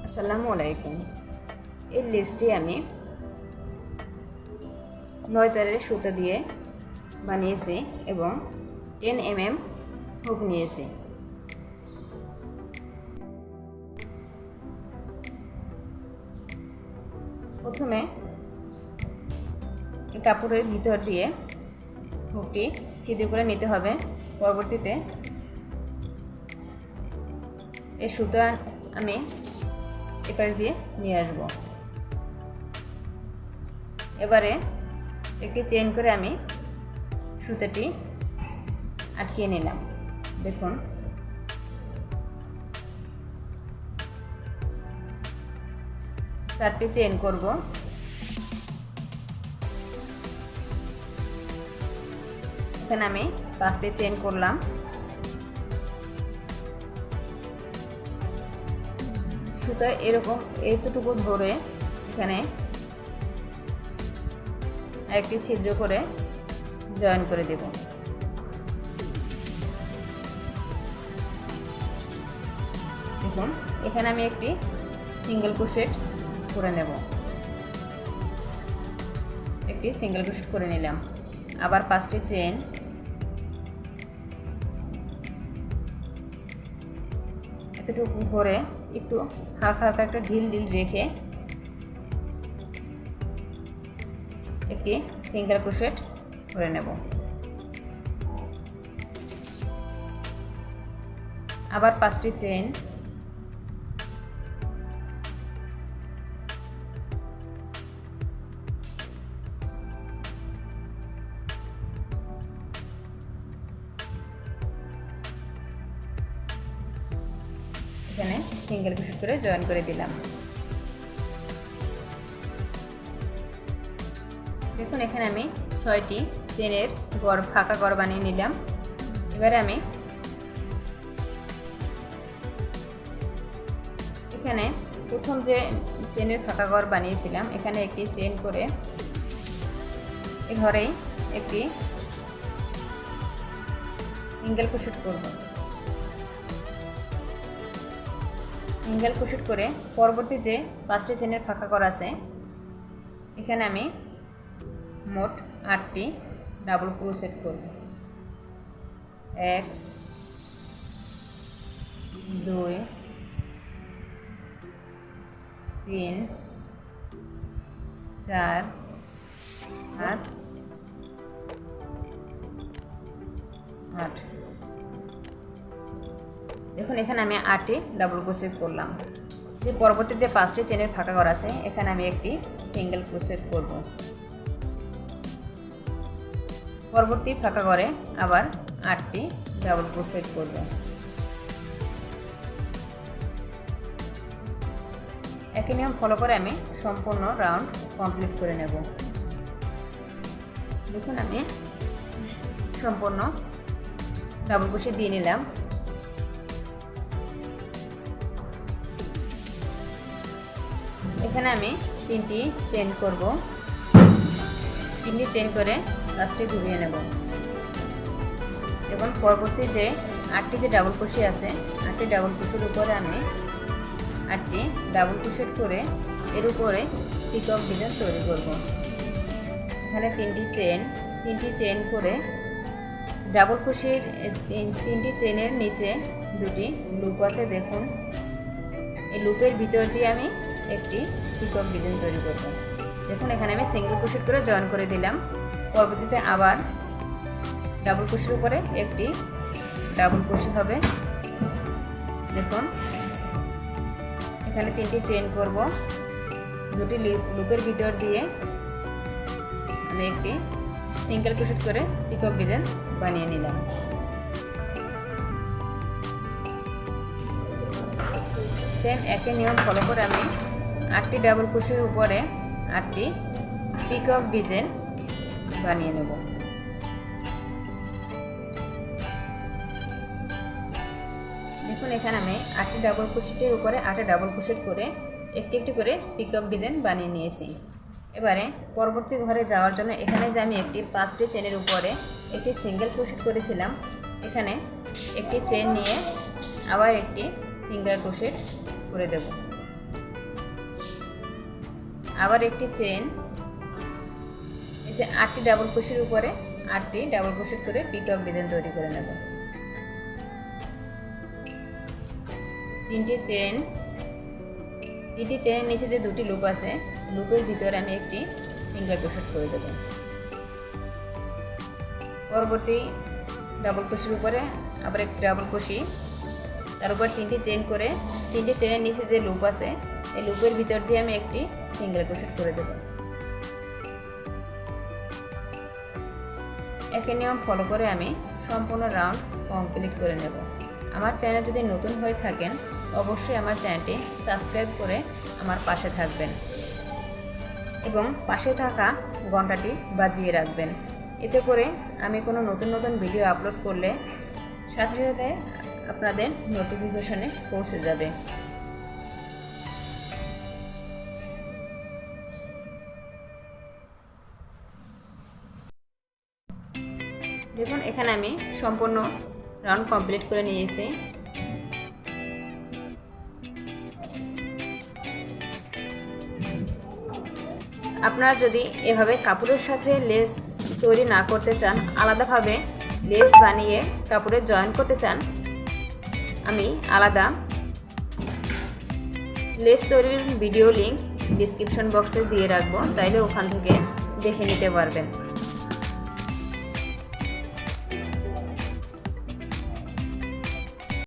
আসসালামু আলাইকুম। এই লেসটি আমি 9 তারের সুতা দিয়ে বানিয়েছি এবং 10 mm হুক নিয়েছি। প্রথমে এই কাপড়ের ভিতর দিয়ে হুকটি ছিদ্র করে নিতে হবে। পরবর্তীতে এই সুতা আমি এপাশ দিয়ে নিয়ে আসবো। এবারে একটি চেইন করে আমি সুতাটি আটকিয়ে নিলাম। দেখুন, চারটি চেইন করব। এখানে আমি 5টি চেইন করলাম। সুতা এরকম এতটুকু ধরে এখানে একটি ছিদ্র করে জয়েন করে দেব। দেখুন, এখানে আমি একটি সিঙ্গেল ক্রোশেট করে নেব। একটি সিঙ্গেল ক্রোশেট করে নিলাম। আবার 5টি চেইন, এতটুকু ধরে একটু হালকা হালকা একটা ঢিল রেখে একটি সিঙ্গেল ক্রোশেট করে নেব। আবার 5টি চেইন, এখানে সিঙ্গেল ক্রোশেট করে জয়েন করে দিলাম। দেখুন, এখানে আমি 6টি চেনের ফাঁকা ঘর বানিয়ে নিলাম। এবারে আমি এখানে প্রথম যে চেনের ফাঁকা ঘর বানিয়েছিলাম, এখানে একটি চেন করে এই ঘরেই একটি সিঙ্গেল ক্রোশেট করব। সিঙ্গেল ক্রোশেট করে পরবর্তী যে 5টি চেনের ফাঁকা ঘর আছে, এখানে আমি মোট 8টি ডাবল ক্রোশেট করব। 1 2 3 4 5 8। দেখুন, এখানে আমি 8টি ডাবল ক্রোশেট করলাম। যে পরবর্তী যে 5টি চেনের ফাঁকা ঘর আছে, এখানে আমি একটি সিঙ্গেল ক্রোশেট করব। পরবর্তী ফাঁকা ঘরে আবার 8টি ডাবল ক্রোশেট করব। একই নিয়ম ফলো করে আমি সম্পূর্ণ রাউন্ড কমপ্লিট করে নেব। দেখুন, আমি সম্পূর্ণ ডাবল ক্রোশেট দিয়ে নিলাম। এখানে আমি 3টি চেইন করব। 3টি চেইন করে লাস্টে ঘুরিয়ে নেব। এবং পরবর্তী যে 8টি যে ডাবল ক্রোশেট আছে, 8টি ডাবল ক্রোশের উপরে আমি 8টি ডাবল ক্রোশেট করে এর উপরে পিকক ডিজাইন তৈরি করব। এখানে 3টি চেইন করে ডাবল ক্রোশের 3টি চেইনের নিচে 2টি লুপ আছে। দেখুন, এই লুপের ভিতর দিয়ে আমি একটি পিকক ডিজাইন তৈরি করব। দেখুন, এখানে আমি সিঙ্গেল ক্রোশেট করে জয়েন করে দিলাম। পরবর্তীতে আবার ডাবল ক্রোশের উপরে একটি ডাবল ক্রোশেট হবে। দেখুন, এখানে 3টি চেইন করব। 2টি লুপের ভিতর দিয়ে আমি একটি সিঙ্গেল ক্রোশেট করে পিকক ডিজাইন বানিয়ে নিলাম। সেম একই নিয়ম ফলো করে আমি 8টি ডাবল ক্রোশের উপরে 8টি পিকক ডিজাইন বানিয়ে নেব। দেখুন, এখানে আমি 8টি ডাবল ক্রোশেটের উপরে 8টি ডাবল ক্রোশেট করে একটি একটি করে পিকক ডিজাইন বানিয়ে নিয়েছি। এবারে পরবর্তী ঘরে যাওয়ার জন্য এখানে যে আমি একটি 5টি চেনের উপরে একটি সিঙ্গেল ক্রোশেট করেছিলাম, এখানে একটি চেন নিয়ে আবার একটি সিঙ্গেল ক্রোশেট করে দেব। আবার একটি চেন, এই যে 8টি ডাবল ক্রোশের উপরে 8টি ডাবল ক্রোশেট করে পিকক ডিজাইন তৈরি করে নেব। 3টি চেন, 3টি চেনের নিচে যে 2টি লুপ আছে, লুপের ভিতরে আমি একটি সিঙ্গেল ক্রোশেট করে দেব। পরবর্তী ডাবল ক্রোশের উপরে আবার একটি ডাবল ক্রোশি, তার উপর 3টি চেন করে 3টি চেনের নিচে যে লুপ আছে এই লুপের ভিতর দিয়ে আমি একটি সিঙ্গেল ক্রোশেট করে দেব। একই নিয়ম ফলো করে আমি সম্পূর্ণ রাউন্ড কমপ্লিট করে নেব। আমার চ্যানেল যদি নতুন হয়ে থাকেন অবশ্যই আমার চ্যানেলটি সাবস্ক্রাইব করে আমার পাশে থাকবেন এবং পাশে থাকা ঘন্টাটি বাজিয়ে রাখবেন। এতে করে আমি কোনো নতুন নতুন ভিডিও আপলোড করলে সাথে সাথে আপনাদের নোটিফিকেশনে পৌঁছে যাবে। দেখুন এখানে আমি সম্পূর্ণ রাউন্ড কমপ্লিট করে নিয়েছি। আপনারা যদি এভাবে কাপড়ের সাথে লেস তৈরি না করতে চান, আলাদাভাবে লেস বানিয়ে কাপড়ে জয়েন করতে চান, আমি আলাদা লেস তৈরির ভিডিও লিংক ডিসক্রিপশন বক্সে দিয়ে রাখবো, চাইলে ওখান থেকে দেখে নিতে পারবেন।